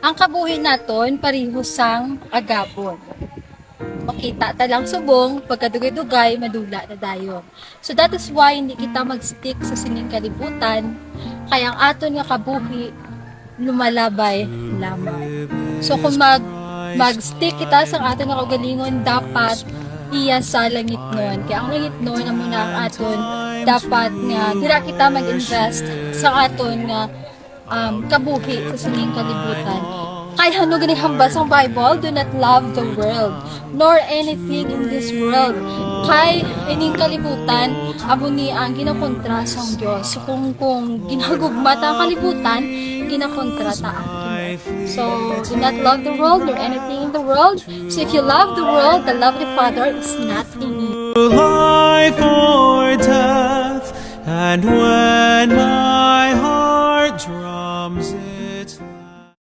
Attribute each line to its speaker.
Speaker 1: Ang kabuhi naton pareho sang agapon. Makita talang subong, pagkadugay-dugay, madula na dayon. So that is why hindi kita mag-stick sa sining kalibutan, kaya ang aton nga kabuhi lumalabay lamang. So kung mag-stick kita sa aton nga kagalingon, dapat iya sa langit nun. Kaya ang langit nun, ang muna ang aton, dapat nga dira kita mag-invest sa aton nga kabuhi sa sining kalibutan. Kay hano gani hambas ang Bible, do not love the world, nor anything in this world. Kay ining kalibutan, amo ni ang ginakontra sa Dios. So kung ginagugma ta ang kalibutan, ginakontra ta ang Ginoo. So do not love the world nor anything in the world. So if you love the world, the love of the Father is not in you.
Speaker 2: Life or death, and when my